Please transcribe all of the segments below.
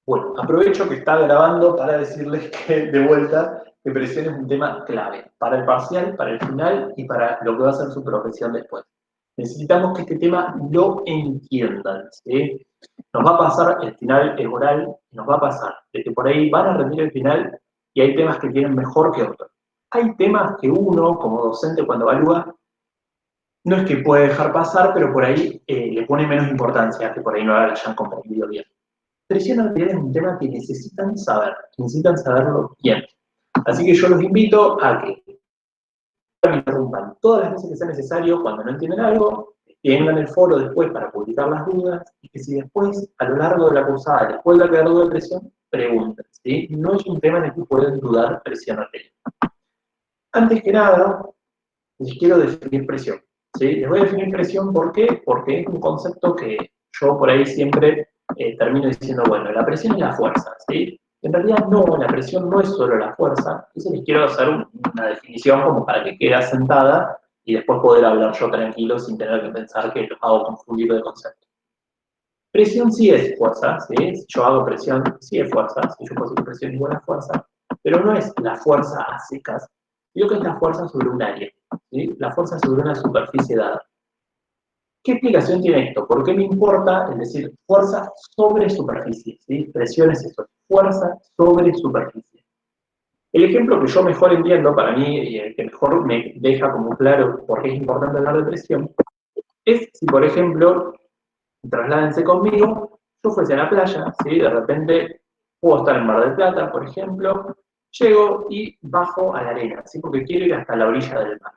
Bueno, aprovecho que está grabando para decirles que, de vuelta, que presión es un tema clave para el parcial, para el final y para lo que va a ser su profesión después. Necesitamos que este tema lo entiendan, ¿sí? Nos va a pasar, el final es oral, nos va a pasar de que por ahí van a rendir el final y hay temas que tienen mejor que otros. Hay temas que uno, como docente, cuando evalúa, no es que puede dejar pasar, pero por ahí le pone menos importancia, que por ahí no lo hayan comprendido bien. Presión arterial es un tema que necesitan saberlo bien. Así que yo los invito a que me interrumpan todas las veces que sea necesario cuando no entienden algo, tengan el foro después para publicar las dudas, y que si después, a lo largo de la cursada, les vuelve a quedar duda de presión, pregunten, ¿sí? No es un tema en el que pueden dudar presión arterial. Antes que nada, les quiero definir presión, ¿sí? Les voy a definir presión, ¿por qué? Porque es un concepto que yo por ahí siempre termino diciendo, bueno, la presión es la fuerza, ¿sí? En realidad no, la presión no es solo la fuerza, entonces les quiero hacer una definición como para que quede asentada y después poder hablar yo tranquilo sin tener que pensar que los hago confundir de concepto. Presión sí es fuerza, ¿sí? Si yo hago presión, sí es fuerza, si yo consigo presión igual a fuerza, pero no es la fuerza a secas, sino que es la fuerza sobre un área, ¿sí? La fuerza sobre una superficie dada. ¿Qué explicación tiene esto? ¿Por qué me importa? Es decir, fuerza sobre superficie, ¿sí? Presión es eso, fuerza sobre superficie. El ejemplo que yo mejor entiendo para mí y el que mejor me deja como claro por qué es importante hablar de presión es si, por ejemplo, trasládense conmigo, yo fuese a la playa, ¿sí? De repente puedo estar en Mar del Plata, por ejemplo, llego y bajo a la arena, ¿sí? Porque quiero ir hasta la orilla del mar.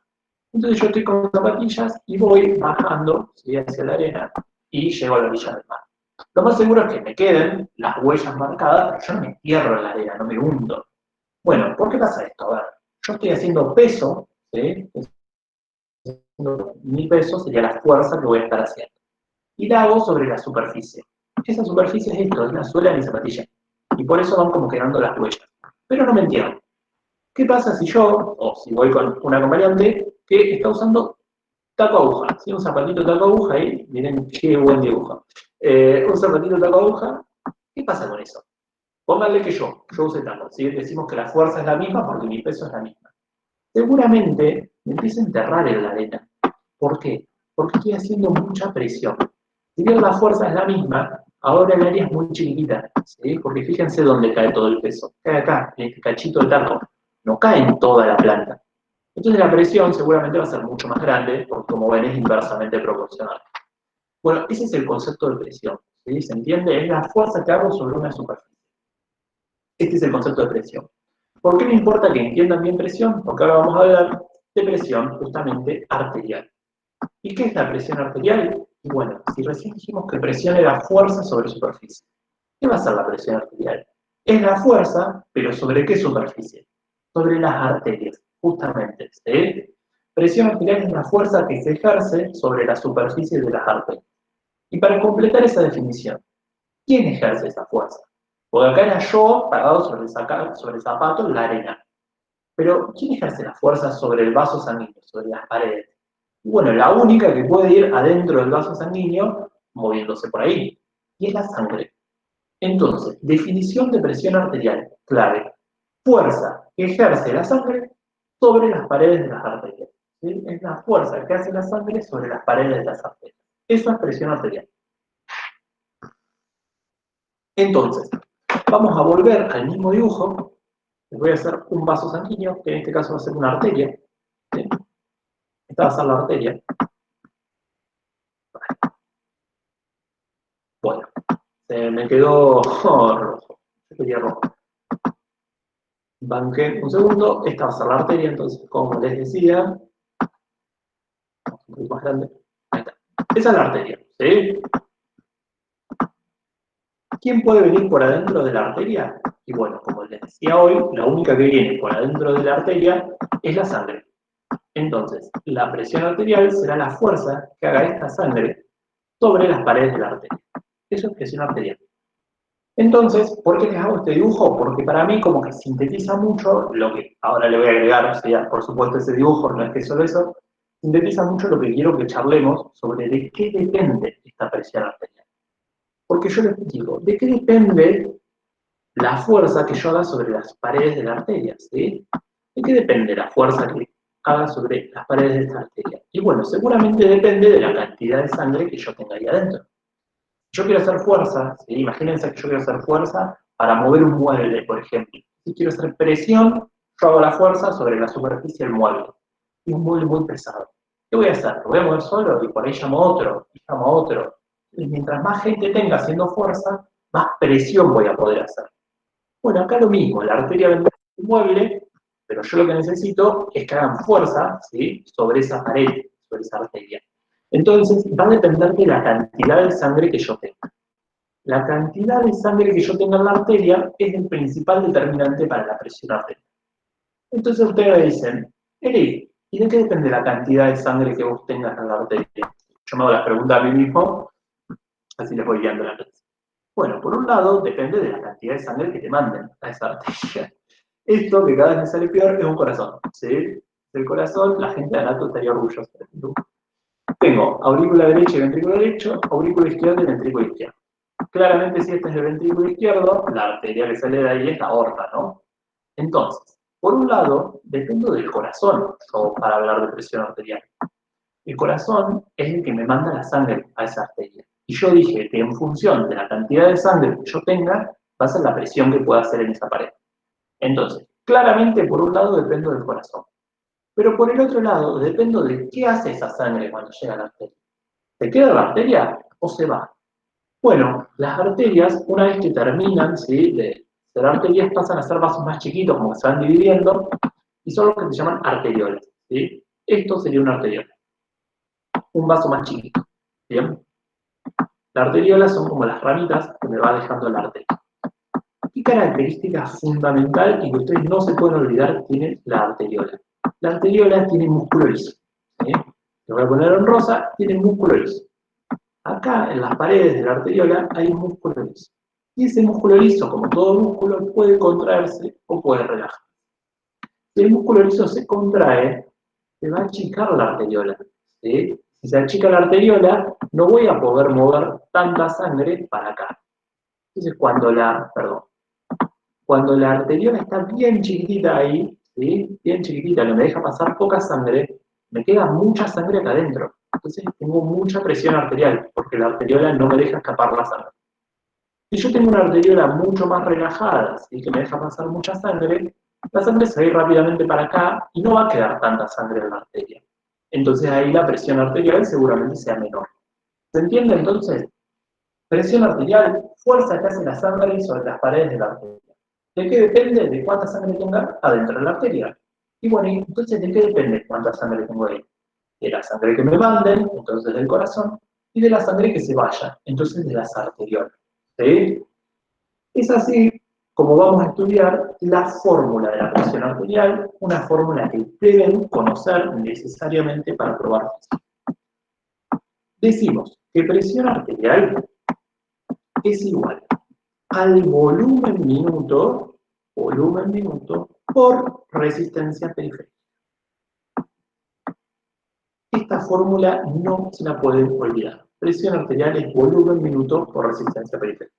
Entonces yo estoy con zapatillas y voy bajando, ¿sí? Hacia la arena y llego a la orilla del mar. Lo más seguro es que me queden las huellas marcadas, pero yo no me entierro en la arena, no me hundo. Bueno, ¿por qué pasa esto? A ver, yo estoy haciendo peso, ¿sí? Mi peso sería la fuerza que voy a estar haciendo y la hago sobre la superficie. Esa superficie es esto, es la suela de mi zapatilla. Y por eso van como quedando las huellas. Pero no me entiendo. ¿Qué pasa si yo, o si voy con un acompañante que está usando taco aguja? ¿Sí? Un zapatito taco aguja ahí, miren qué buen dibujo. Un zapatito taco aguja, ¿qué pasa con eso? Pónganle que yo use taco, ¿sí? Decimos que la fuerza es la misma porque mi peso es la misma. Seguramente me empieza a enterrar en la arena. ¿Por qué? Porque estoy haciendo mucha presión. Si bien la fuerza es la misma, ahora el área es muy chiquitita, ¿sí? Porque fíjense dónde cae todo el peso. Cae acá, en este cachito de taco. No cae en toda la planta. Entonces la presión seguramente va a ser mucho más grande, porque como ven es inversamente proporcional. Bueno, ese es el concepto de presión, ¿sí? ¿Se entiende? Es la fuerza que hago sobre una superficie. Este es el concepto de presión. ¿Por qué me importa que entiendan bien presión? Porque ahora vamos a hablar de presión justamente arterial. ¿Y qué es la presión arterial? Y bueno, si recién dijimos que presión era fuerza sobre superficie, ¿qué va a ser la presión arterial? Es la fuerza, pero ¿sobre qué superficie? Sobre las arterias, justamente, ¿sí? Presión arterial es la fuerza que se ejerce sobre la superficie de las arterias. Y para completar esa definición, ¿quién ejerce esa fuerza? Porque acá era yo parado sobre el zapato en la arena. Pero ¿quién ejerce la fuerza sobre el vaso sanguíneo, sobre las paredes? Y bueno, la única que puede ir adentro del vaso sanguíneo, moviéndose por ahí, y es la sangre. Entonces, definición de presión arterial, clave. Fuerza que ejerce la sangre sobre las paredes de las arterias. ¿Sí? Es la fuerza que hace la sangre sobre las paredes de las arterias. Eso es presión arterial. Entonces, vamos a volver al mismo dibujo. Les voy a hacer un vaso sanguíneo, que en este caso va a ser una arteria. ¿Sí? Esta va a ser la arteria. Bueno, se me quedó rojo. Yo quería rojo. Banqué un segundo. Esta va a ser la arteria, entonces, como les decía, un poquito más grande. Ahí está. Esa es la arteria, ¿sí? ¿Quién puede venir por adentro de la arteria? Y bueno, como les decía hoy, la única que viene por adentro de la arteria es la sangre. Entonces, la presión arterial será la fuerza que haga esta sangre sobre las paredes de la arteria. Eso es presión arterial. Entonces, ¿por qué les hago este dibujo? Porque para mí como que sintetiza mucho lo que ahora le voy a agregar, o sea, por supuesto ese dibujo, no es que solo eso, sintetiza mucho lo que quiero que charlemos sobre de qué depende esta presión arterial. Porque yo les digo, ¿de qué depende la fuerza que yo haga sobre las paredes de la arteria, ¿sí? ¿De qué depende la fuerza que haga sobre las paredes de esta arteria? Y bueno, seguramente depende de la cantidad de sangre que yo tenga ahí adentro. Yo quiero hacer fuerza, ¿sí? Imagínense que yo quiero hacer fuerza para mover un mueble, por ejemplo. Si quiero hacer presión, yo hago la fuerza sobre la superficie del mueble. Es un mueble muy pesado. ¿Qué voy a hacer? Lo voy a mover solo y por ahí llamo a otro, y llamo a otro. Y mientras más gente tenga haciendo fuerza, más presión voy a poder hacer. Bueno, acá lo mismo, la arteria vendrá un mueble, pero yo lo que necesito es que hagan fuerza, ¿sí? Sobre esa pared, sobre esa arteria. Entonces, va a depender de la cantidad de sangre que yo tenga. La cantidad de sangre que yo tenga en la arteria es el principal determinante para la presión arterial. Entonces ustedes me dicen, Eric, ¿y de qué depende la cantidad de sangre que vos tengas en la arteria? Yo me hago las preguntas a mí mismo, así les voy guiando la clase. Bueno, por un lado, depende de la cantidad de sangre que te manden a esa arteria. Esto, que cada vez me sale peor, es un corazón. ¿Sí? El corazón, la gente de Anato estaría orgullosa. Tengo aurícula derecha y ventrículo derecho, aurícula izquierda y ventrículo izquierdo. Claramente, si este es el ventrículo izquierdo, la arteria que sale de ahí es la aorta, ¿no? Entonces, por un lado, dependo del corazón, o para hablar de presión arterial. El corazón es el que me manda la sangre a esa arteria. Y yo dije que en función de la cantidad de sangre que yo tenga, va a ser la presión que pueda hacer en esa pared. Entonces, claramente, por un lado, dependo del corazón. Pero por el otro lado, dependo de qué hace esa sangre cuando llega a la arteria. ¿Se queda la arteria o se va? Bueno, las arterias, una vez que terminan, ¿sí? de ser arterias, pasan a ser vasos más chiquitos, como se van dividiendo, y son los que se llaman arteriolas, ¿sí? Esto sería una arteriola, un vaso más chiquito, ¿bien? Las arteriolas son como las ramitas que me va dejando la arteria. ¿Qué característica fundamental y que ustedes no se pueden olvidar tiene la arteriola? La arteriola tiene músculo liso, ¿sí? Lo voy a poner en rosa, tiene músculo liso. Acá, en las paredes de la arteriola, hay un músculo liso. Y ese músculo liso, como todo músculo, puede contraerse o puede relajarse. Si el músculo liso se contrae, se va a achicar la arteriola, ¿sí? Si se achica la arteriola, no voy a poder mover tanta sangre para acá. Entonces, cuando la arteriola está bien chiquitita ahí, ¿sí? Bien chiquitita, que me deja pasar poca sangre, me queda mucha sangre acá adentro. Entonces tengo mucha presión arterial, porque la arteriola no me deja escapar la sangre. Si yo tengo una arteriola mucho más relajada, ¿sí? Que me deja pasar mucha sangre, la sangre se va a ir rápidamente para acá y no va a quedar tanta sangre en la arteria. Entonces ahí la presión arterial seguramente sea menor. ¿Se entiende entonces? Presión arterial, fuerza que hace la sangre sobre las paredes de la arteria. ¿De qué depende? De cuánta sangre tenga adentro de la arteria. Y bueno, entonces, ¿de qué depende cuánta sangre tengo ahí? De la sangre que me manden, entonces del corazón, y de la sangre que se vaya, entonces de las arteriolas. ¿Sí? Es así como vamos a estudiar la fórmula de la presión arterial, una fórmula que deben conocer necesariamente para probar física. Decimos que presión arterial es igual al volumen minuto por resistencia periférica. Esta fórmula no se la pueden olvidar. Presión arterial es volumen minuto por resistencia periférica.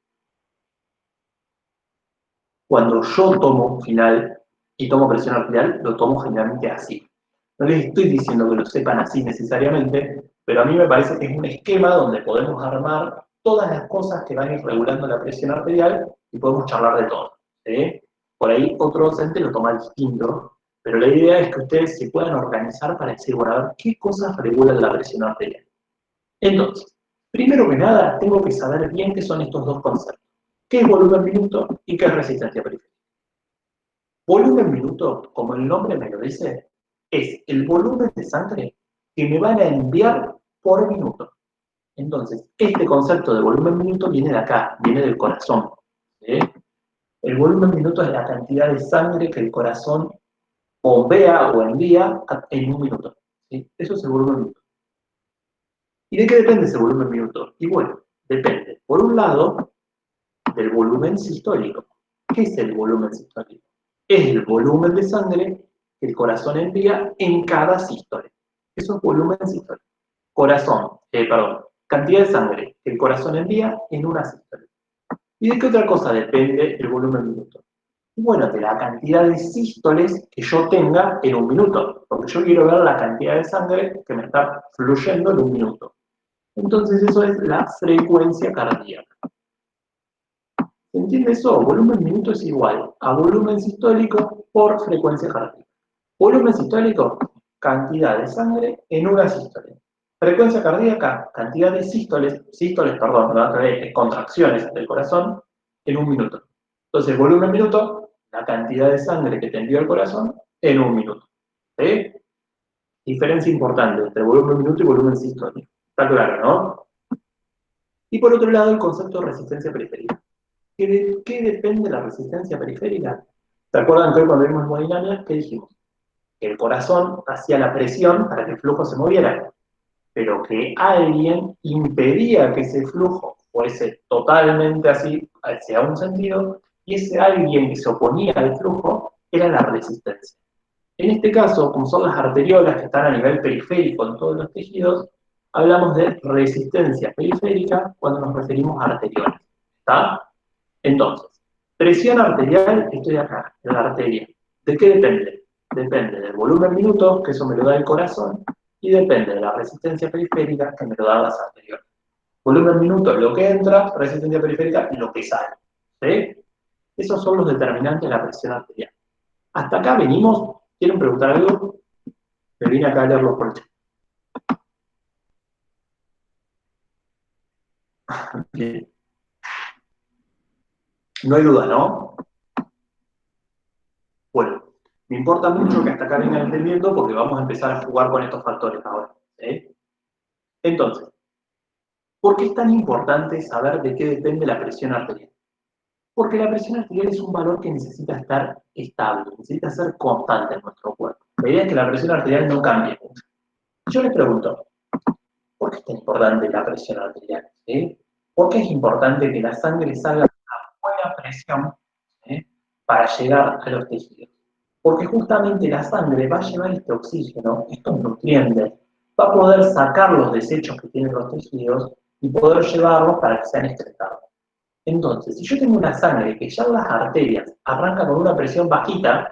Cuando yo tomo un final y tomo presión arterial, lo tomo generalmente así. No les estoy diciendo que lo sepan así necesariamente, pero a mí me parece que es un esquema donde podemos armar todas las cosas que van a ir regulando la presión arterial y podemos charlar de todo. ¿Sí? Por ahí otro docente lo toma distinto, pero la idea es que ustedes se puedan organizar para decir, bueno, a ver, ¿qué cosas regulan la presión arterial? Entonces, primero que nada, tengo que saber bien qué son estos dos conceptos. ¿Qué es volumen minuto y qué es resistencia periférica? Volumen minuto, como el nombre me lo dice, es el volumen de sangre que me van a enviar por minuto. Entonces, este concepto de volumen minuto viene de acá, viene del corazón. ¿Sí? El volumen minuto es la cantidad de sangre que el corazón bombea o envía en un minuto. ¿Sí? Eso es el volumen minuto. ¿Y de qué depende ese volumen minuto? Y bueno, depende, por un lado, del volumen sistólico. ¿Qué es el volumen sistólico? Es el volumen de sangre que el corazón envía en cada sístole. Eso es volumen sistólico. Cantidad de sangre que el corazón envía en una sístole. ¿Y de qué otra cosa depende el volumen minuto? Bueno, de la cantidad de sístoles que yo tenga en un minuto, porque yo quiero ver la cantidad de sangre que me está fluyendo en un minuto. Entonces eso es la frecuencia cardíaca. ¿Se entiende eso? Volumen minuto es igual a volumen sistólico por frecuencia cardíaca. Volumen sistólico, cantidad de sangre en una sístole. Frecuencia cardíaca, cantidad de perdón, contracciones del corazón en un minuto. Entonces, volumen minuto, la cantidad de sangre que te envió el corazón en un minuto. ¿Sí? Diferencia importante entre volumen minuto y volumen sistólico. Está claro, ¿no? Y por otro lado, el concepto de resistencia periférica. ¿De qué depende la resistencia periférica? ¿Se acuerdan que hoy cuando vimos hemodinámica, qué dijimos? Que el corazón hacía la presión para que el flujo se moviera, pero que alguien impedía que ese flujo fuese totalmente así, hacia un sentido, y ese alguien que se oponía al flujo era la resistencia. En este caso, como son las arteriolas que están a nivel periférico en todos los tejidos, hablamos de resistencia periférica cuando nos referimos a arteriolas. ¿Está? Entonces, presión arterial, estoy acá, en la arteria. ¿De qué depende? Depende del volumen minuto, que eso me lo da el corazón, y depende de la resistencia periférica, que me lo da las arteriolas. Volumen minuto, lo que entra, resistencia periférica, lo que sale. ¿Sí? Esos son los determinantes de la presión arterial. Hasta acá venimos. ¿Quieren preguntar algo? Me vine acá a leer los porches. Bien. No hay duda, ¿no? Bueno, me importa mucho que hasta acá vengan entendiendo porque vamos a empezar a jugar con estos factores ahora. ¿Sí? Entonces, ¿por qué es tan importante saber de qué depende la presión arterial? Porque la presión arterial es un valor que necesita estar estable, necesita ser constante en nuestro cuerpo. La idea es que la presión arterial no cambie mucho. Yo les pregunto, ¿por qué es tan importante la presión arterial? ¿Sí? ¿Por qué es importante que la sangre salga a buena presión, ¿sí?, para llegar a los tejidos? Porque justamente la sangre va a llevar este oxígeno, estos nutrientes, va a poder sacar los desechos que tienen los tejidos y poder llevarlos para que sean excretados. Entonces, si yo tengo una sangre que ya en las arterias arranca con una presión bajita,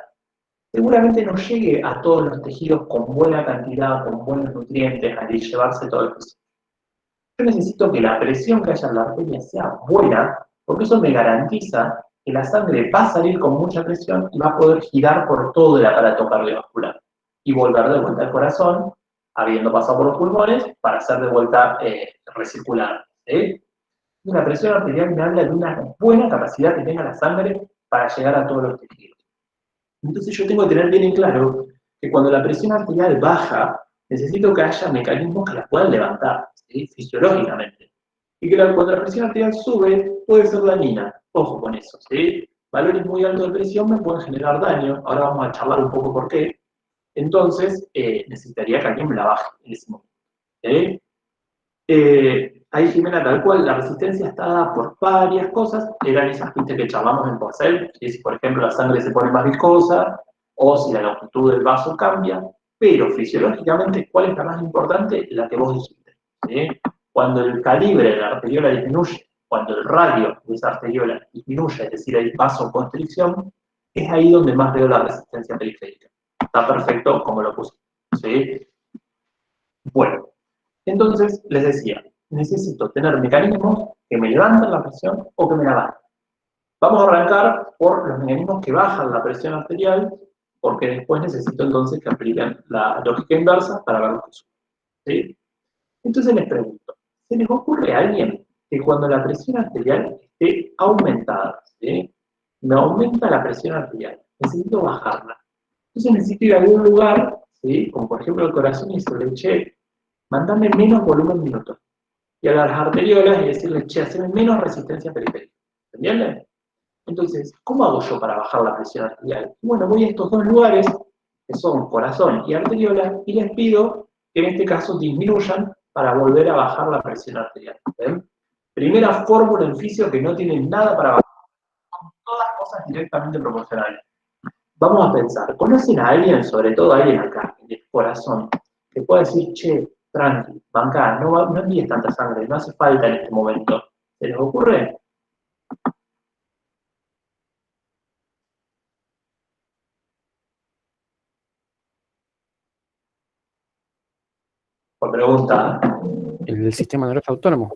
seguramente no llegue a todos los tejidos con buena cantidad, con buenos nutrientes, al llevarse todo el peso. Yo necesito que la presión que haya en la arteria sea buena, porque eso me garantiza que la sangre va a salir con mucha presión y va a poder girar por todo el aparato cardiovascular y volver de vuelta al corazón, habiendo pasado por los pulmones, para hacer de vuelta recircular. ¿Sí? La presión arterial me habla de una buena capacidad que tenga la sangre para llegar a todos los tejidos. Entonces yo tengo que tener bien en claro que cuando la presión arterial baja, necesito que haya mecanismos que la puedan levantar, ¿sí?, fisiológicamente. Y que cuando la presión arterial sube, puede ser dañina. Ojo con eso, ¿sí? Valores muy altos de presión me pueden generar daño. Ahora vamos a charlar un poco por qué. Entonces, necesitaría que alguien me la baje en ese momento. ¿Sí? Ahí, Jimena, tal cual, la resistencia está dada por varias cosas, eran esas que charlamos en Porcel, que si por ejemplo la sangre se pone más viscosa, o si la longitud del vaso cambia, pero fisiológicamente, ¿cuál es la más importante? La que vos dijiste. ¿Sí? Cuando el calibre de la arteriola disminuye, cuando el radio de esa arteriola disminuye, es decir, hay vasoconstricción, es ahí donde más veo la resistencia periférica. Está perfecto como lo puse. ¿Sí? Bueno. Entonces, les decía, necesito tener mecanismos que me levanten la presión o que me la bajen. Vamos a arrancar por los mecanismos que bajan la presión arterial, porque después necesito entonces que apliquen la lógica inversa para ver lo que sube. ¿Sí? Entonces les pregunto, ¿se les ocurre a alguien que cuando la presión arterial esté aumentada, ¿sí?, me aumenta la presión arterial, necesito bajarla? Entonces necesito ir a algún lugar, ¿sí?, como por ejemplo el corazón, y decirle, che, mandame menos volumen minutos. Y a las arteriolas y decirle, che, haceme menos resistencia periférica. ¿Entienden? Entonces, ¿cómo hago yo para bajar la presión arterial? Bueno, voy a estos dos lugares, que son corazón y arteriola, y les pido que en este caso disminuyan para volver a bajar la presión arterial. ¿Ven? Primera fórmula en fisio que no tiene nada para bajar. Son todas cosas directamente proporcionales. Vamos a pensar, ¿conocen a alguien, sobre todo a alguien acá, en el corazón, que pueda decir, che, tranqui, bancá, no envíes tanta sangre, no hace falta en este momento? ¿Se les ocurre? está? El sistema nervioso autónomo.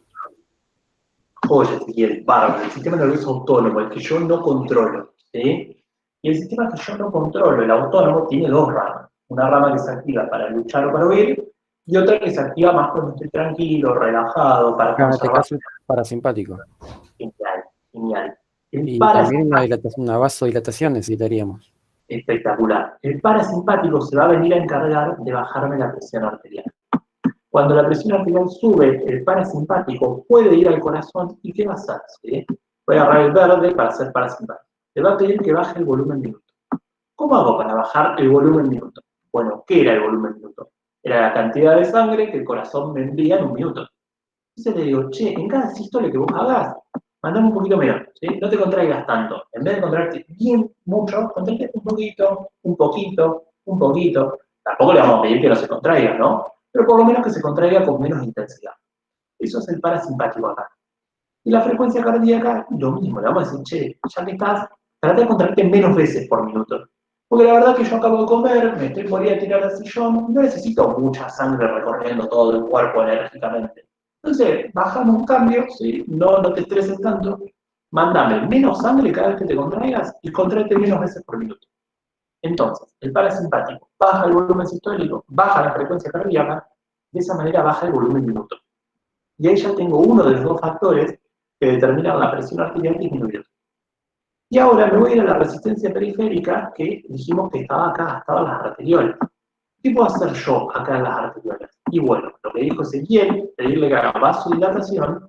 Oye, Ezequiel, bárbaro, el sistema nervioso autónomo, el que yo no controlo, ¿sí? Y el sistema que yo no controlo, el autónomo, tiene dos ramas. Una rama que se activa para luchar o para huir, y otra que se activa más cuando estoy tranquilo, relajado, para Acá en este conservar. caso el parasimpático. Genial, genial. El Y también parasimpático, una vasodilatación necesitaríamos. espectacular. El parasimpático se va a venir a encargar de bajarme la presión arterial. Cuando la presión arterial sube, el parasimpático puede ir al corazón y ¿qué va a hacer? ¿Sí? Voy a agarrar el verde para hacer parasimpático. Le va a pedir que baje el volumen minuto. ¿Cómo hago para bajar el volumen minuto? Bueno, ¿qué era el volumen minuto? Era la cantidad de sangre que el corazón me envía en un minuto. Entonces le digo, che, en cada sístole que vos hagas, mandame un poquito menos, ¿sí? No te contraigas tanto. En vez de contraerte bien mucho, contraite un poquito, un poquito, un poquito. Tampoco le vamos a pedir que no se contraiga, ¿no? Pero por lo menos que se contraiga con menos intensidad. Eso es el parasimpático acá. Y la frecuencia cardíaca, lo mismo. Le vamos a decir, che, ya que estás, trata de contraerte menos veces por minuto. Porque la verdad que yo acabo de comer, me estoy por ir a tirar al sillón, no necesito mucha sangre recorriendo todo el cuerpo enérgicamente. Entonces, bajamos un cambio, ¿sí? No te estreses tanto, mándame menos sangre cada vez que te contraigas y contraete menos veces por minuto. Entonces, el parasimpático baja el volumen sistólico, baja la frecuencia cardíaca, de esa manera baja el volumen minuto. Y ahí ya tengo uno de los dos factores que determinan la presión arterial disminuida. Y ahora me voy a ir a la resistencia periférica que dijimos que estaba acá, estaban las arteriolas. ¿Qué puedo hacer yo acá en las arteriolas? Y bueno, lo que dijo Ezequiel, pedirle que haga vasodilatación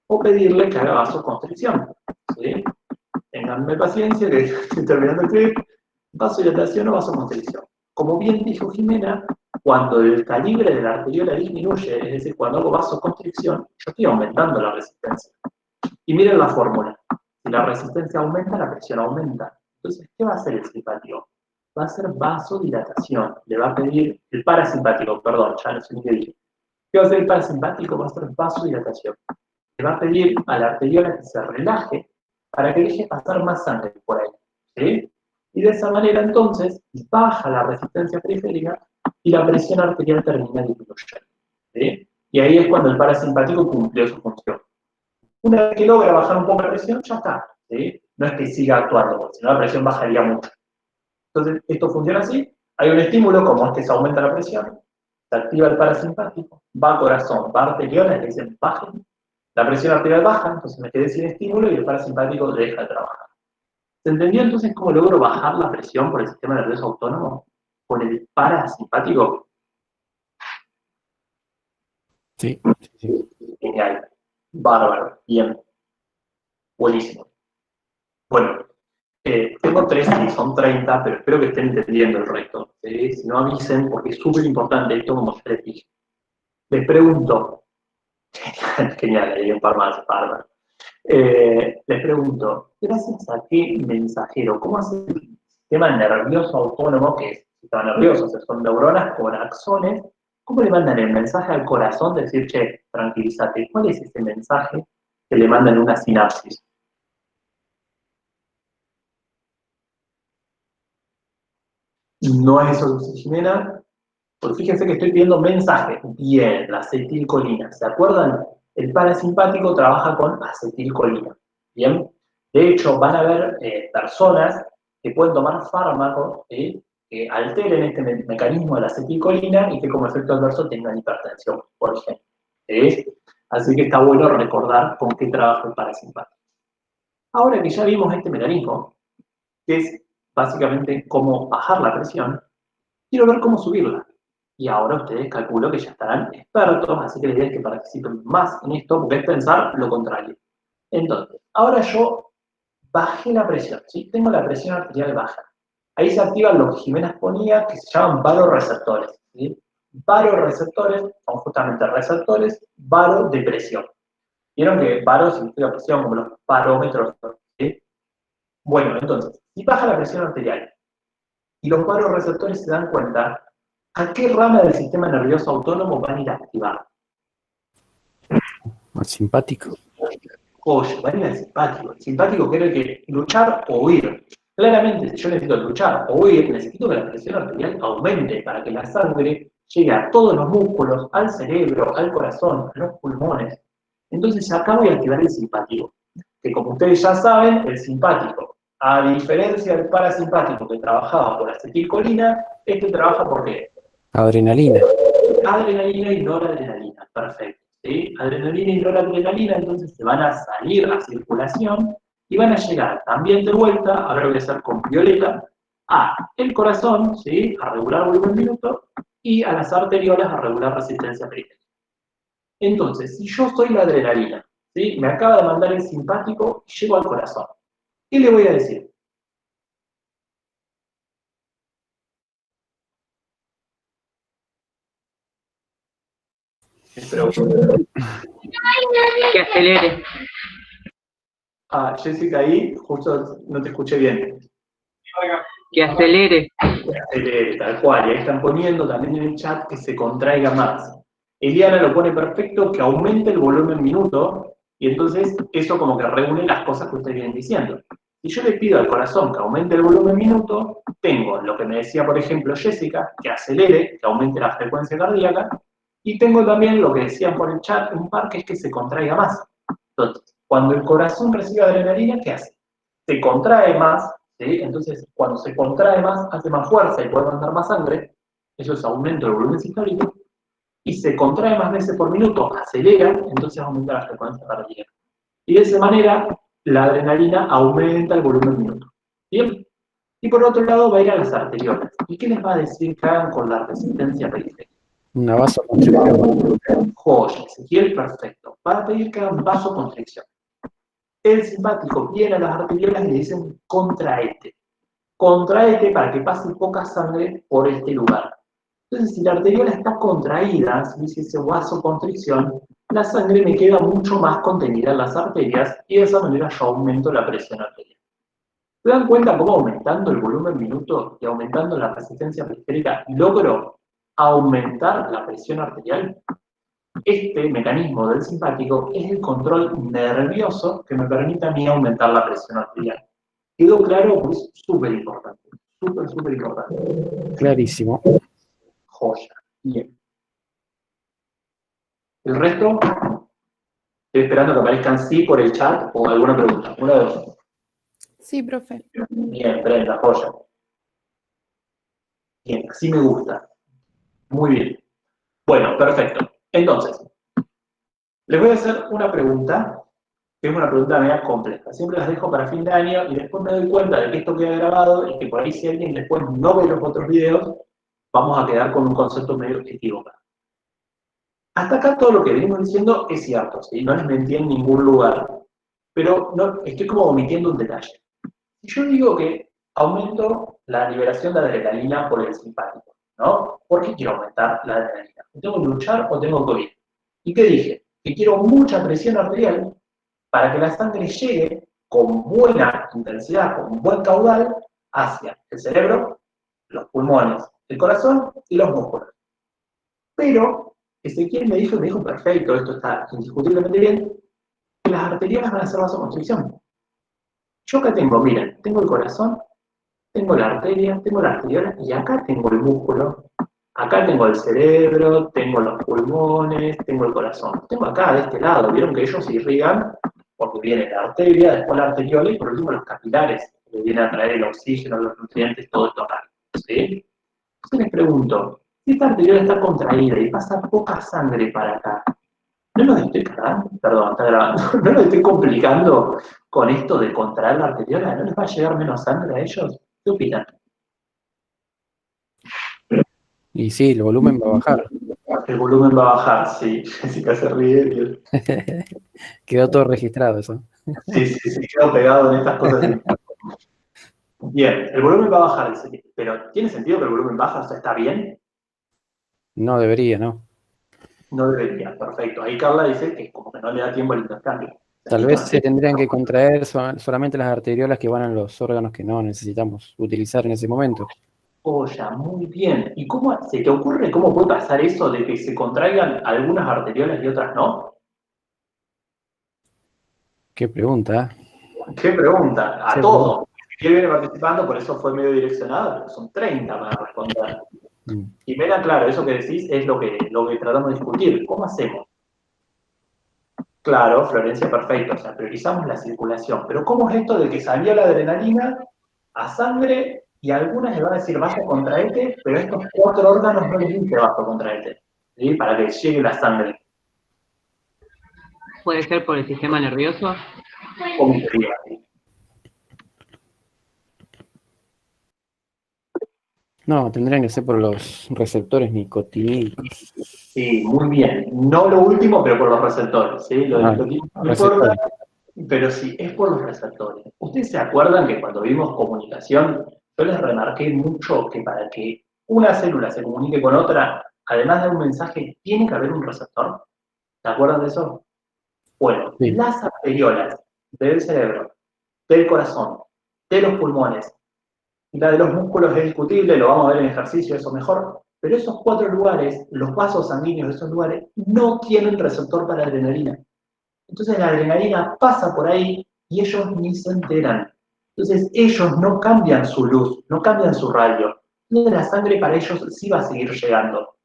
o pedirle que haga vasoconstricción. ¿Sí? Ténganme paciencia que estoy terminando el clip. Vasodilatación o vasoconstricción. Como bien dijo Jimena, cuando el calibre de la arteriola disminuye, es decir, cuando hago vasoconstricción, yo estoy aumentando la resistencia. Y miren la fórmula. Si la resistencia aumenta, la presión aumenta. Entonces, ¿qué va a hacer el simpático? Va a hacer vasodilatación. Le va a pedir, el parasimpático, perdón, ya no sé ni qué dije. ¿Qué va a hacer el parasimpático? Va a hacer vasodilatación. Le va a pedir a la arteriola que se relaje para que deje pasar más sangre por ahí. ¿Sí? Y de esa manera, entonces, baja la resistencia periférica y la presión arterial termina disminuyendo. ¿Sí? Y ahí es cuando el parasimpático cumplió su función. Una vez que logra bajar un poco la presión, ya está. ¿Sí? No es que siga actuando, porque si no la presión bajaría mucho. Entonces, esto funciona así. Hay un estímulo, como es que se aumenta la presión, se activa el parasimpático, va al corazón, va a arteriolas, le dicen bajen, la presión arterial baja, entonces me quedé sin estímulo y el parasimpático deja de trabajar. ¿Se entendió entonces cómo logro bajar la presión por el sistema nervioso autónomo? Con el parasimpático. Sí, sí. Genial. Bárbaro. Bien. Buenísimo. Bueno, tengo 3 y son 30, pero espero que estén entendiendo el resto. Si no avisen, porque es súper importante esto, como ya les dije. Les pregunto, genial, ahí en farmacia, bárbaro. Les pregunto, ¿gracias a qué mensajero? ¿Cómo hace el sistema nervioso autónomo, que es sistema nervioso, o sea, son neuronas con axones? ¿Cómo le mandan el mensaje al corazón de decir, che, tranquilízate? ¿Cuál es ese mensaje que le mandan en una sinapsis? No es eso, Jimena. Pues fíjense que estoy pidiendo mensajes. Bien, la acetilcolina. ¿Se acuerdan? El parasimpático trabaja con acetilcolina. Bien. De hecho, van a haber personas que pueden tomar fármacos que alteren este mecanismo de la acetilcolina y que como efecto adverso tengan hipertensión, por ejemplo. ¿Sí? Así que está bueno recordar con qué trabaja el parasimpático. Ahora que ya vimos este mecanismo, que es básicamente cómo bajar la presión, quiero ver cómo subirla. Y ahora ustedes calculo que ya estarán expertos, así que la idea es que participen más en esto, porque es pensar lo contrario. Entonces, ahora yo bajé la presión, ¿sí? Tengo la presión arterial baja. Ahí se activan lo que Jimena ponía, que se llaman varoreceptores, ¿sí? Varoreceptores son justamente receptores varo de presión. Vieron que varo significa presión, como los parómetros, ¿sí? Bueno, entonces, si baja la presión arterial y los varoreceptores se dan cuenta, ¿a qué rama del sistema nervioso autónomo van a ir a activar? Más simpático. Oye, van a ir al simpático. El simpático quiere que luchar o huir. Claramente, si yo necesito luchar o huir, necesito que la presión arterial aumente para que la sangre llegue a todos los músculos, al cerebro, al corazón, a los pulmones. Entonces acá voy a activar el simpático, que como ustedes ya saben, el simpático, a diferencia del parasimpático que trabajaba por acetilcolina, este trabaja por qué? Adrenalina. Adrenalina y noradrenalina, perfecto. ¿Sí? Adrenalina y noradrenalina entonces se van a salir a circulación y van a llegar también de vuelta, ahora lo voy a hacer con violeta, a el corazón, ¿sí? A regular volumen minuto, y a las arteriolas a regular resistencia periférica. Entonces, si yo soy la adrenalina, ¿sí? Me acaba de mandar el simpático y llego al corazón. ¿Qué le voy a decir? Espero. Que acelere. Ah, Jessica, ahí justo no te escuché bien. Que acelere. Tal cual, y ahí están poniendo también en el chat que se contraiga más. Eliana lo pone perfecto, que aumente el volumen minuto, y entonces eso como que reúne las cosas que ustedes vienen diciendo. Si yo le pido al corazón que aumente el volumen minuto, tengo lo que me decía, por ejemplo, Jessica, que acelere, que aumente la frecuencia cardíaca, y tengo también lo que decían por el chat, un par, que es que se contraiga más. Entonces, cuando el corazón recibe adrenalina, ¿qué hace? Se contrae más, ¿sí? Entonces, cuando se contrae más, hace más fuerza y puede mandar más sangre, eso es aumento del volumen sistólico, y se contrae más veces por minuto, acelera, entonces aumenta la frecuencia cardíaca. Y de esa manera, la adrenalina aumenta el volumen minuto. ¿Bien? Y por otro lado, va a ir a las arteriolas. ¿Y qué les va a decir que hagan con la resistencia periférica? Una vasoconstricción. Joya, Ezequiel, perfecto. Va a pedir que hagan vasoconstricción. El simpático viene a las arteriolas y le dicen contraete. Contraete para que pase poca sangre por este lugar. Entonces, si la arteriola está contraída, si hiciese vasoconstricción, la sangre me queda mucho más contenida en las arterias y de esa manera yo aumento la presión arterial. ¿Se dan cuenta cómo aumentando el volumen minuto y aumentando la resistencia periférica logro aumentar la presión arterial? Este mecanismo del simpático es el control nervioso que me permite a mí aumentar la presión arterial. ¿Quedó claro? Pues súper importante. Súper importante. Clarísimo. Joya. Bien. El resto, estoy esperando que aparezcan sí por el chat o alguna pregunta. Una de dos. Sí, profe. Bien, Brenda, joya. Bien, así me gusta. Muy bien. Bueno, perfecto. Entonces, les voy a hacer una pregunta, que es una pregunta media compleja. Siempre las dejo para fin de año y después me doy cuenta de que esto queda grabado y que por ahí si alguien después no ve los otros videos, vamos a quedar con un concepto medio equivocado. Hasta acá todo lo que venimos diciendo es cierto, ¿sí? No les mentí en ningún lugar, pero no, estoy como omitiendo un detalle. Si yo digo que aumento la liberación de adrenalina por el simpático, ¿no? ¿Por qué quiero aumentar la adrenalina? ¿Tengo que luchar o tengo que huir? ¿Y qué dije? Que quiero mucha presión arterial para que la sangre llegue con buena intensidad, con buen caudal, hacia el cerebro, los pulmones, el corazón y los músculos. Pero Ezequiel me dijo perfecto, esto está indiscutiblemente bien, que las arteriolas van a hacer vasoconstricción. Yo acá tengo, miren, tengo el corazón, tengo la arteria, tengo la arteriola y acá tengo el músculo, acá tengo el cerebro, tengo los pulmones, tengo el corazón. Tengo acá, de este lado, vieron que ellos se irrigan porque viene la arteria, después la arteriola y por último los capilares, que vienen a traer el oxígeno, los nutrientes, todo esto acá. ¿Sí? Entonces les pregunto, si esta arteriola está contraída y pasa poca sangre para acá, ¿no lo estoy cagando? Perdón, está grabando. ¿No lo estoy complicando con esto de contraer la arteriola? ¿No les va a llegar menos sangre a ellos? ¿Qué opinan? Y sí, el volumen va a bajar. El volumen va a bajar, sí. Jessica se ríe. Quedó todo registrado eso. Sí, quedo pegado en estas cosas. Bien, el volumen va a bajar, pero ¿tiene sentido que el volumen baja? O sea, ¿está bien? No debería, ¿no? No debería, perfecto. Ahí Carla dice que como que no le da tiempo al intercambio. Tal vez se tendrían que contraer solamente las arteriolas que van a los órganos que no necesitamos utilizar en ese momento. Oya, muy bien. ¿Y cómo se te ocurre cómo puede pasar eso de que se contraigan algunas arteriolas y otras no? Qué pregunta. ¿Qué pregunta? A Qué todos. ¿Quién viene participando? Por eso fue medio direccionado, pero son 30 para responder. Jimena, claro, eso que decís es lo que tratamos de discutir. ¿Cómo hacemos? Claro, Florencia, perfecto, o sea, priorizamos la circulación. Pero ¿cómo es esto de que salió la adrenalina a sangre y a algunas le va a decir vasocontraete, pero a estos 4 órganos no les dice vasocontraete, ¿sí? Para que llegue la sangre? ¿Puede ser por el sistema nervioso? ¿Cómo sería? No, tendrían que ser por los receptores nicotínicos. Sí, muy bien. No lo último, pero por los receptores, ¿sí? Lo discutimos, no importa, Receptores. pero sí, es por los receptores. ¿Ustedes se acuerdan que cuando vimos comunicación, yo les remarqué mucho que para que una célula se comunique con otra, además de un mensaje, tiene que haber un receptor? ¿Se acuerdan de eso? Bueno, Sí. las arteriolas del cerebro, del corazón, de los pulmones, y la de los músculos es discutible, lo vamos a ver en ejercicio, eso mejor, pero esos 4 lugares, los vasos sanguíneos de esos lugares, no tienen receptor para adrenalina. Entonces la adrenalina pasa por ahí y ellos ni se enteran. Entonces ellos no cambian su luz, no cambian su radio. Entonces la sangre para ellos sí va a seguir llegando.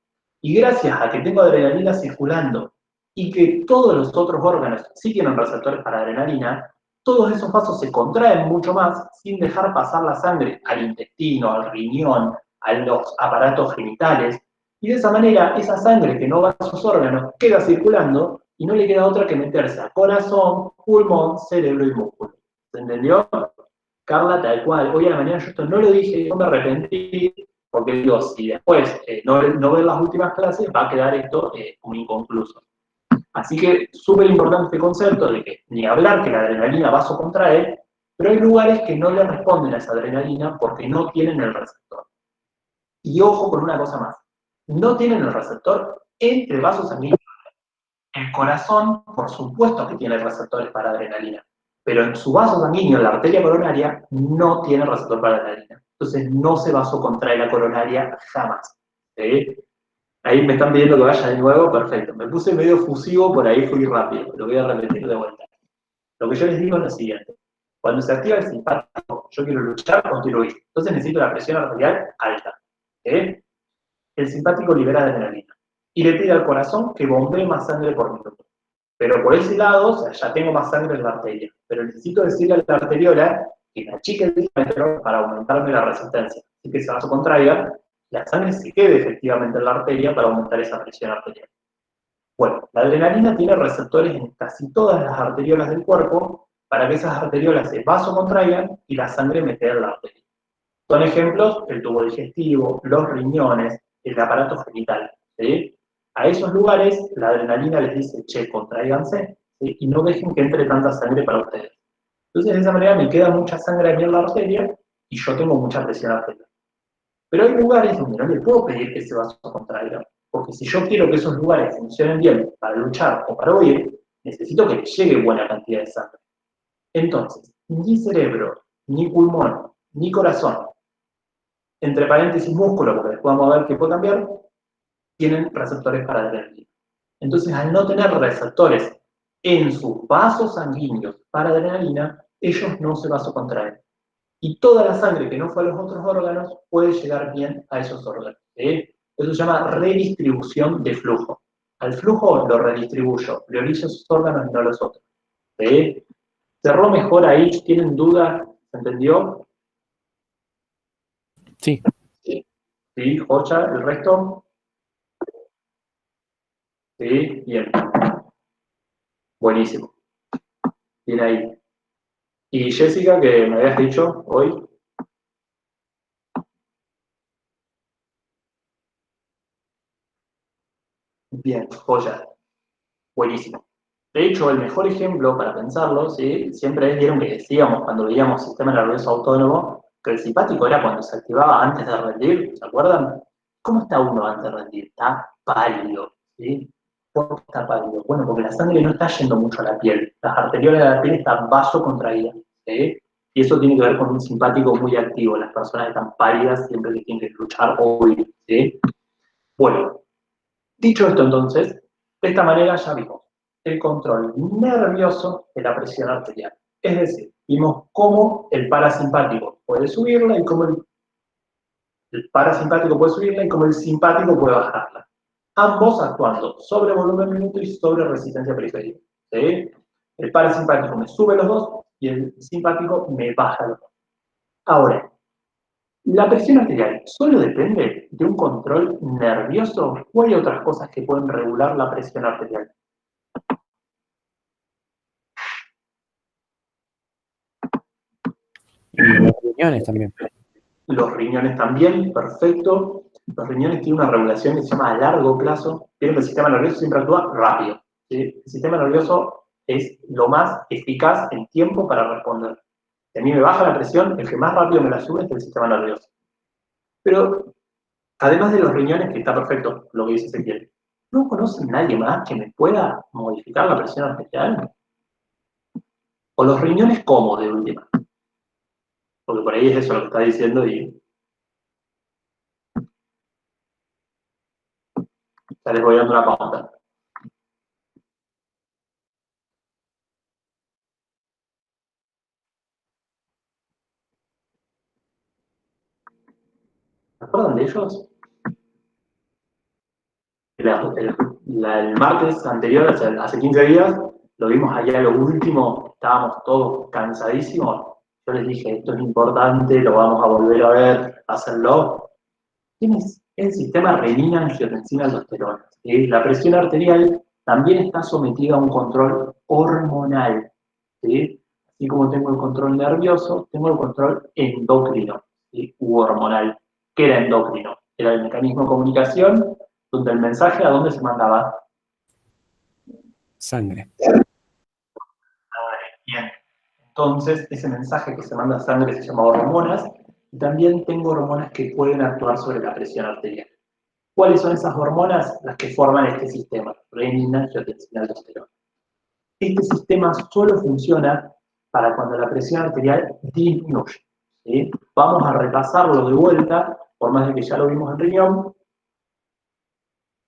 Y gracias a que tengo adrenalina circulando y que todos los otros órganos sí tienen receptores para adrenalina, todos esos vasos se contraen mucho más sin dejar pasar la sangre al intestino, al riñón, a los aparatos genitales. Y de esa manera, esa sangre que no va a sus órganos queda circulando y no le queda otra que meterse a corazón, pulmón, cerebro y músculo. ¿Se entendió? Carla, tal cual. Hoy a la mañana yo esto no lo dije, yo me arrepentí, porque digo, si después no ver las últimas clases, va a quedar esto como inconcluso. Así que súper importante este concepto de que ni hablar que la adrenalina vasocontrae, pero hay lugares que no le responden a esa adrenalina porque no tienen el receptor. Y ojo con una cosa más, no tienen el receptor entre vasos sanguíneos. El corazón, por supuesto que tiene receptores para adrenalina, pero en su vaso sanguíneo, la arteria coronaria, no tiene receptor para adrenalina. Entonces no se vasocontrae la coronaria jamás. ¿Sí? Ahí me están pidiendo que vaya de nuevo, perfecto. Me puse medio fusivo, por ahí fui rápido, lo voy a repetir de vuelta. Lo que yo les digo es lo siguiente. Cuando se activa el simpático, yo quiero luchar o quiero huir. Entonces necesito la presión arterial alta. ¿Sí? El simpático libera adrenalina y le pide al corazón que bombee más sangre por minuto. Pero por ese lado, o sea, ya tengo más sangre en la arteria. Pero necesito decirle a la arteriola que me achique el diámetro para aumentarme la resistencia. Así que se vasocontraiga, la sangre se quede efectivamente en la arteria para aumentar esa presión arterial. Bueno, la adrenalina tiene receptores en casi todas las arteriolas del cuerpo para que esas arteriolas se vasocontraigan y la sangre me quede en la arteria. Son ejemplos el tubo digestivo, los riñones, el aparato genital. ¿Sí? A esos lugares la adrenalina les dice, che, contráiganse, ¿sí? Y no dejen que entre tanta sangre para ustedes. Entonces de esa manera me queda mucha sangre a mí en la arteria y yo tengo mucha presión arterial. Pero hay lugares donde no le puedo pedir que se vasocontraiga, porque si yo quiero que esos lugares funcionen bien para luchar o para huir, necesito que les llegue buena cantidad de sangre. Entonces, ni cerebro, ni pulmón, ni corazón, entre paréntesis músculo, porque después vamos a ver qué puede cambiar, tienen receptores para adrenalina. Entonces, al no tener receptores en sus vasos sanguíneos para adrenalina, ellos no se vasocontraen. Y toda la sangre que no fue a los otros órganos puede llegar bien a esos órganos. ¿Sí? Eso se llama redistribución de flujo. Al flujo lo redistribuyo, priorizo esos órganos y no los otros. ¿Sí? ¿Cerró mejor ahí? ¿Tienen duda? ¿Se entendió? Sí. ¿Sí? ¿Jocha? ¿El resto? Sí, bien. Buenísimo. Bien ahí. Y Jessica, que me habías dicho hoy. Bien, joya. Buenísimo. De hecho, el mejor ejemplo para pensarlo, ¿sí? Siempre es, vieron que decíamos cuando veíamos sistema nervioso autónomo, que el simpático era cuando se activaba antes de rendir, ¿se acuerdan? ¿Cómo está uno antes de rendir? Está pálido, ¿sí? ¿Por qué está pálido? Bueno, porque la sangre no está yendo mucho a la piel, las arteriolas de la piel están vasocontraídas, ¿sí? Y eso tiene que ver con un simpático muy activo, las personas están pálidas siempre que tienen que luchar o huir, ¿sí? Bueno, dicho esto entonces, de esta manera ya vimos el control nervioso de la presión arterial. Es decir, vimos cómo el parasimpático puede subirla y cómo el parasimpático puede subirla y como el simpático puede bajarla. Ambos actuando sobre volumen minuto y sobre resistencia periférica. ¿Sí? El parasimpático me sube los dos y el simpático me baja los dos. Ahora, la presión arterial solo depende de un control nervioso o hay otras cosas que pueden regular la presión arterial. Y los riñones también. Los riñones también, perfecto. Los riñones tienen una regulación que se llama a largo plazo. Vieron que el sistema nervioso siempre actúa rápido. ¿Sí? El sistema nervioso es lo más eficaz en tiempo para responder. Si a mí me baja la presión, el que más rápido me la sube es el sistema nervioso. Pero, además de los riñones, que está perfecto lo que dice Ezequiel, ¿no conocen nadie más que me pueda modificar la presión arterial? O los riñones como de última. Porque por ahí es eso lo que está diciendo y ya les voy dando una pauta. ¿Se acuerdan de ellos? El martes anterior, hace 15 días, lo vimos allá a lo último, estábamos todos cansadísimos. Yo les dije, esto es importante, lo vamos a volver a ver, hacerlo. Tienes el sistema renina-angiotensina-aldosterona. ¿Sí? La presión arterial también está sometida a un control hormonal. ¿Sí? Así como tengo el control nervioso, tengo el control endocrino, ¿sí? U hormonal. ¿Qué era endocrino? Era el mecanismo de comunicación donde el mensaje a dónde se mandaba. Sangre. Bien. Entonces, ese mensaje que se manda a sangre se llama hormonas, y también tengo hormonas que pueden actuar sobre la presión arterial. ¿Cuáles son esas hormonas? Las que forman este sistema, renina, angiotensina, aldosterona. Este sistema solo funciona para cuando la presión arterial disminuye. ¿Sí? Vamos a repasarlo de vuelta, por más de que ya lo vimos en riñón,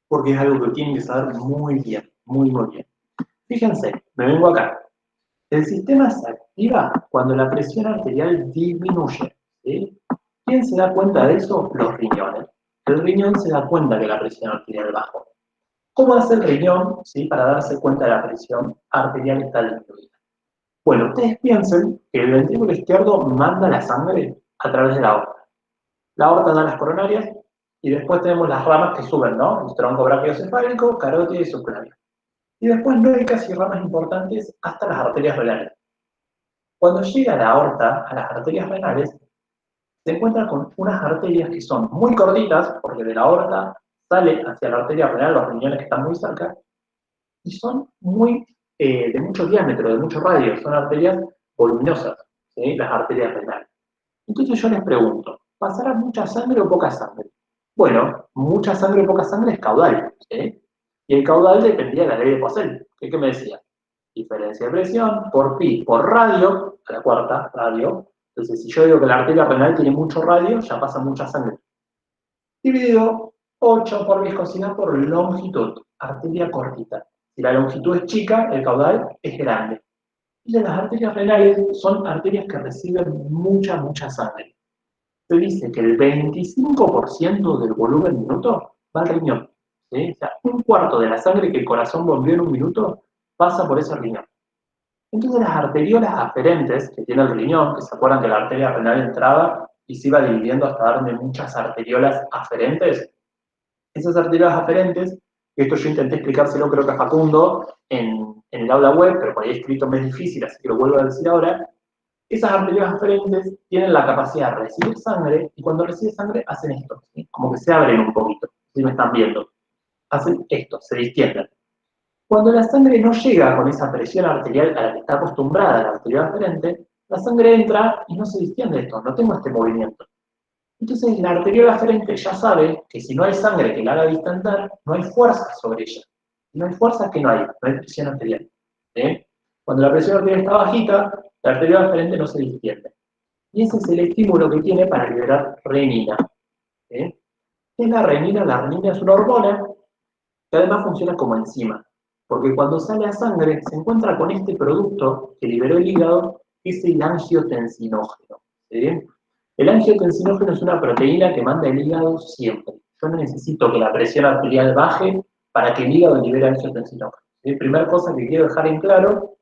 porque es algo que tienen que saber muy bien, muy bien. Fíjense, me vengo acá. El sistema se activa cuando la presión arterial disminuye. ¿Sí? ¿Quién se da cuenta de eso? Los riñones. El riñón se da cuenta que la presión arterial bajó. ¿Cómo hace el riñón, ¿sí? Para darse cuenta de la presión arterial está disminuida? Bueno, ustedes piensen que el ventrículo izquierdo manda la sangre a través de la aorta. La aorta da las coronarias y después tenemos las ramas que suben, ¿no? El tronco brachiocefálico, carótida y subclavia. Y después no hay casi ramas importantes hasta las arterias renales. Cuando llega la aorta a las arterias renales, se encuentra con unas arterias que son muy cortitas, porque de la aorta sale hacia la arteria renal los riñones que están muy cerca, y son de mucho diámetro, de mucho radio, son arterias voluminosas, ¿sí? Las arterias renales. Entonces yo les pregunto, ¿pasará mucha sangre o poca sangre? Bueno, mucha sangre o poca sangre es caudal, ¿sí? Y el caudal dependía de la ley de Poiseuille. ¿Qué me decía? Diferencia de presión por pi por radio, a la cuarta, radio. Entonces, si yo digo que la arteria renal tiene mucho radio, ya pasa mucha sangre. Dividido 8 por viscosidad por longitud, arteria cortita. Si la longitud es chica, el caudal es grande. Y las arterias renales son arterias que reciben mucha sangre. Se dice que el 25% del volumen minuto va al riñón. ¿Sí? O sea, un cuarto de la sangre que el corazón bombeó en un minuto pasa por ese riñón. Entonces las arteriolas aferentes que tiene el riñón, que se acuerdan que la arteria renal entraba y se iba dividiendo hasta darme muchas arteriolas aferentes, esas arteriolas aferentes, esto yo intenté explicárselo creo que a Facundo en el aula web, pero por ahí escrito me es difícil, así que lo vuelvo a decir ahora. Esas arteriolas aferentes tienen la capacidad de recibir sangre y cuando recibe sangre hacen esto, ¿sí? Como que se abren un poquito, si me están viendo. Hacen esto, se distienden. Cuando la sangre no llega con esa presión arterial a la que está acostumbrada la arteriola aferente, la sangre entra y no se distiende esto, no tengo este movimiento. Entonces la arteriola aferente ya sabe que si no hay sangre que la haga distender, no hay fuerza sobre ella. Si no hay fuerza, ¿qué no hay? No hay presión arterial. ¿Sí? Cuando la presión arterial está bajita, la arteriola aferente no se distiende. Y ese es el estímulo que tiene para liberar renina. ¿Sí? ¿Qué es la renina? La renina es una hormona que además funciona como enzima. Porque cuando sale a sangre se encuentra con este producto que liberó el hígado, que es el angiotensinógeno. ¿Sí? El angiotensinógeno es una proteína que manda el hígado siempre. Yo no necesito que la presión arterial baje para que el hígado libere angiotensinógeno. ¿Sí? Primera cosa que quiero dejar en claro,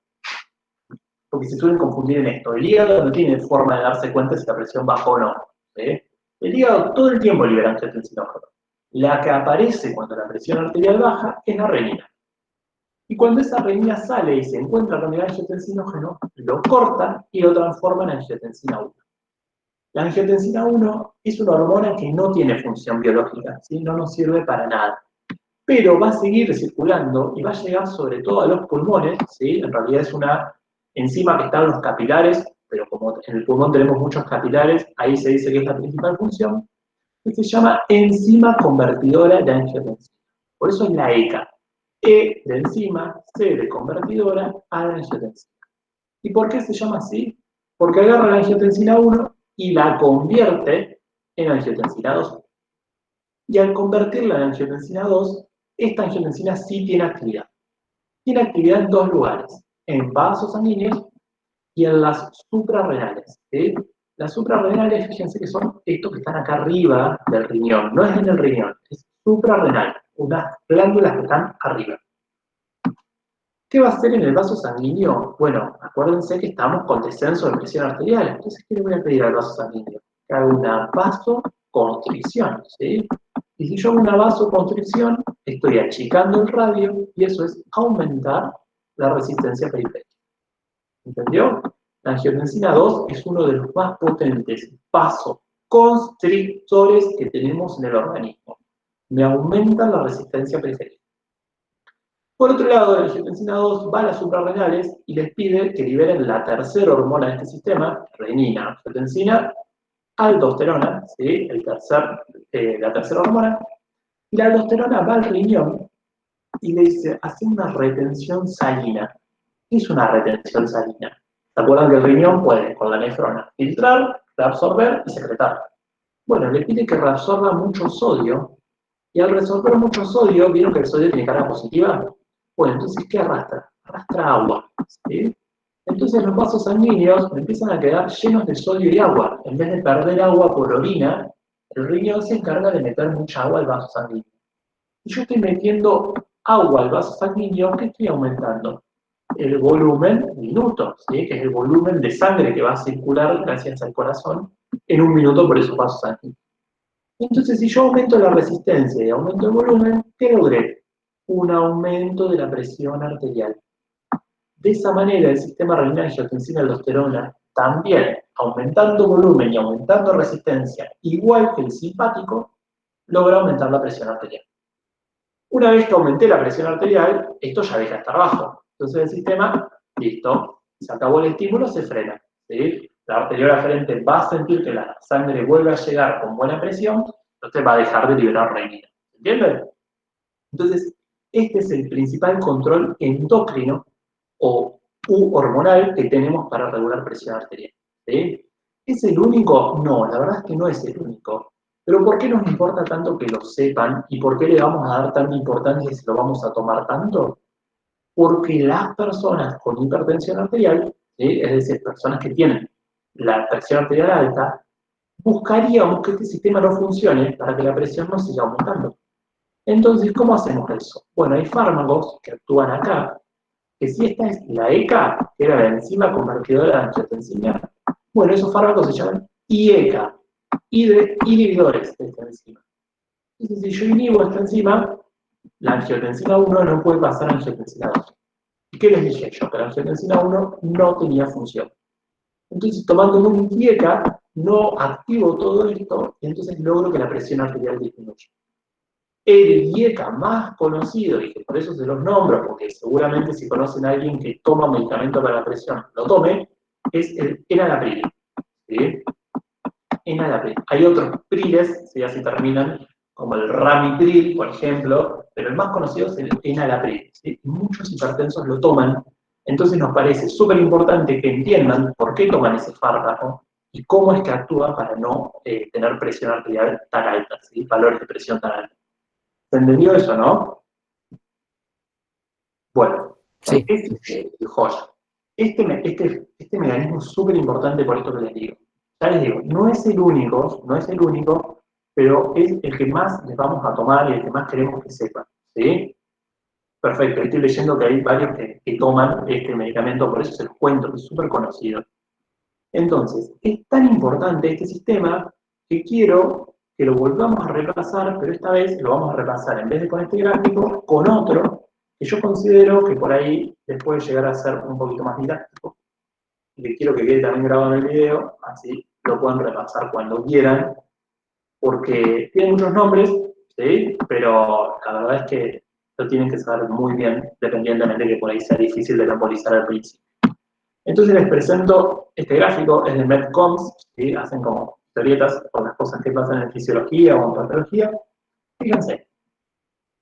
porque se suelen confundir en esto. El hígado no tiene forma de darse cuenta si la presión bajó o no. ¿Sí? El hígado todo el tiempo libera angiotensinógeno. La que aparece cuando la presión arterial baja es la renina. Y cuando esa renina sale y se encuentra con el angiotensinógeno, lo corta y lo transforma en angiotensina 1. La angiotensina 1 es una hormona que no tiene función biológica, ¿sí? No nos sirve para nada. Pero va a seguir circulando y va a llegar sobre todo a los pulmones, ¿sí? En realidad es una enzima que está en los capilares, pero como en el pulmón tenemos muchos capilares, ahí se dice que es la principal función, que se llama enzima convertidora de angiotensina. Por eso es la ECA. E de enzima, C de convertidora, A de angiotensina. ¿Y por qué se llama así? Porque agarra la angiotensina 1 y la convierte en angiotensina 2. Y al convertirla en angiotensina 2, esta angiotensina sí tiene actividad. Tiene actividad en dos lugares, en vasos sanguíneos y en las suprarrenales. ¿Sí? Las suprarrenales, fíjense que son estos que están acá arriba del riñón, no es en el riñón, es suprarrenal, unas glándulas que están arriba. ¿Qué va a hacer en el vaso sanguíneo? Bueno, acuérdense que estamos con descenso de presión arterial, entonces ¿qué le voy a pedir al vaso sanguíneo? Que haga una vasoconstricción, ¿sí? Y si yo hago una vasoconstricción, estoy achicando el radio y eso es aumentar la resistencia periférica. ¿Entendió? La angiotensina 2 es uno de los más potentes vasoconstrictores que tenemos en el organismo. Me aumenta la resistencia periférica. Por otro lado, la angiotensina 2 va a las suprarrenales y les pide que liberen la tercera hormona de este sistema, renina, angiotensina, aldosterona, ¿sí? La tercera hormona, y la aldosterona va al riñón y le dice, hace una retención salina. ¿Qué es una retención salina? ¿Se acuerdan que el riñón puede, con la nefrona, filtrar, reabsorber y secretar? Bueno, le pide que reabsorba mucho sodio, y al reabsorber mucho sodio, ¿vieron que el sodio tiene carga positiva? Bueno, entonces, ¿qué arrastra? Arrastra agua, ¿sí? Entonces los vasos sanguíneos empiezan a quedar llenos de sodio y agua. En vez de perder agua por orina, el riñón se encarga de meter mucha agua al vaso sanguíneo. Si yo estoy metiendo agua al vaso sanguíneo, ¿qué estoy aumentando? El volumen minuto, ¿sí? Que es el volumen de sangre que va a circular gracias al corazón en un minuto por esos vasos sanguíneos. Entonces, si yo aumento la resistencia y aumento el volumen, ¿qué logré? Un aumento de la presión arterial. De esa manera, el sistema renina, angiotensina, aldosterona, también aumentando volumen y aumentando resistencia, igual que el simpático, logra aumentar la presión arterial. Una vez que aumenté la presión arterial, esto ya deja de estar bajo. Entonces el sistema, listo, se acabó el estímulo, se frena. ¿Sí? La arteriola aferente va a sentir que la sangre vuelve a llegar con buena presión, entonces va a dejar de liberar renina. ¿Entienden? Entonces, este es el principal control endocrino o hormonal que tenemos para regular presión arterial. ¿Sí? ¿Es el único? No, la verdad es que no es el único. Pero ¿por qué nos importa tanto que lo sepan y por qué le vamos a dar tanta importancia y se lo vamos a tomar tanto? Porque las personas con hipertensión arterial, ¿sí? Es decir, personas que tienen la presión arterial alta, buscaríamos que este sistema no funcione para que la presión no siga aumentando. Entonces, ¿cómo hacemos eso? Bueno, hay fármacos que actúan acá, que si esta es la ECA, que era la enzima convertidora de angiotensina, bueno, esos fármacos se llaman IECA, inhibidores de esta enzima. Entonces, si yo inhibo esta enzima, la angiotensina 1 no puede pasar a angiotensina 2. ¿Y qué les dije yo? Que la angiotensina 1 no tenía función. Entonces, tomando un IECA, no activo todo esto, y entonces logro que la presión arterial disminuya. El IECA más conocido, y que por eso se los nombro, porque seguramente si conocen a alguien que toma medicamento para la presión, lo tome, es el enalapril. ¿Sí? Enalapril. Hay otros priles, si así terminan, como el ramipril, por ejemplo, pero el más conocido es el enalapril. ¿Sí? Muchos hipertensos lo toman, entonces nos parece súper importante que entiendan por qué toman ese fármaco y cómo es que actúa para no tener presión arterial tan alta, ¿sí? Valores de presión tan alta. ¿Se entendió eso, no? Bueno, Sí. este joya. Este mecanismo es súper importante por esto que les digo. Ya les digo, no es el único, pero es el que más les vamos a tomar y el que más queremos que sepan, ¿sí? Perfecto, estoy leyendo que hay varios que toman este medicamento, por eso se los cuento, que es súper conocido. Entonces, es tan importante este sistema que quiero que lo volvamos a repasar, pero esta vez lo vamos a repasar, en vez de con este gráfico, con otro, que yo considero que por ahí les puede llegar a ser un poquito más didáctico, y que quiero que quede también grabado en el video, así lo pueden repasar cuando quieran, porque tiene muchos nombres, ¿sí? Pero la verdad es que lo tienen que saber muy bien, dependientemente de que por ahí sea difícil de memorizar al principio. Entonces les presento este gráfico, es de Medcoms, ¿sí? Hacen como historietas por las cosas que pasan en fisiología o en patología. Fíjense,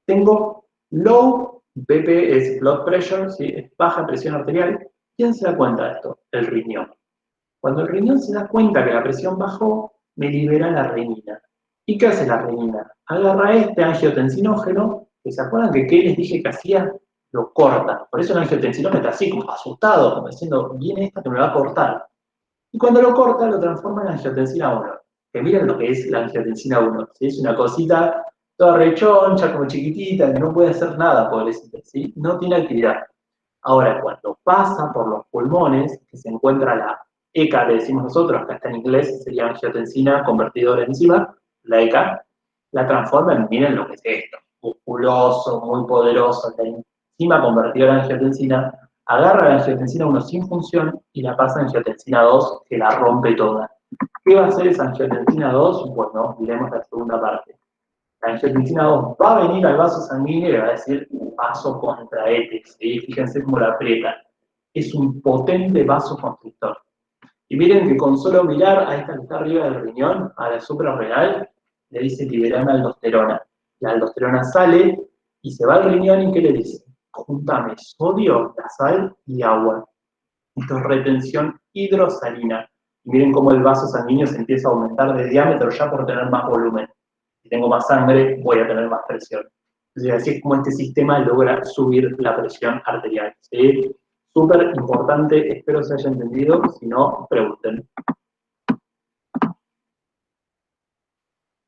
tengo low BP, es blood pressure, ¿sí? Es baja presión arterial. ¿Quién se da cuenta de esto? El riñón. Cuando el riñón se da cuenta que la presión bajó, me libera la renina. ¿Y qué hace la renina? Agarra este angiotensinógeno, que se acuerdan que ¿qué les dije que hacía? Lo corta. Por eso el angiotensinógeno está así, como asustado, como diciendo, viene esta que me va a cortar. Y cuando lo corta, lo transforma en angiotensina 1. Que miren lo que es la angiotensina 1. ¿Sí? Es una cosita toda rechoncha, como chiquitita, que no puede hacer nada, pobrecita, ¿sí? No tiene actividad. Ahora, cuando pasa por los pulmones, que se encuentra la ECA, le decimos nosotros, acá está en inglés, sería angiotensina convertidora de enzima, la ECA, la transforma en, miren lo que es esto, musculoso, muy poderoso, la enzima convertidora de angiotensina, agarra la angiotensina 1 sin función y la pasa a angiotensina 2, que la rompe toda. ¿Qué va a hacer esa angiotensina 2? Bueno, diremos la segunda parte. La angiotensina 2 va a venir al vaso sanguíneo y le va a decir vasocontraete, ¿sí? Fíjense cómo la aprieta. Es un potente vasoconstrictor. Y miren que con solo mirar a esta que está arriba del riñón, a la suprarrenal, le dice liberame aldosterona. La aldosterona sale y se va al riñón y ¿qué le dice? Juntame sodio, la sal y agua. Esto es retención hidrosalina. Y miren cómo el vaso sanguíneo se empieza a aumentar de diámetro ya por tener más volumen. Si tengo más sangre, voy a tener más presión. Entonces, así es como este sistema logra subir la presión arterial. ¿Sí? Súper importante, espero se haya entendido, si no, pregunten.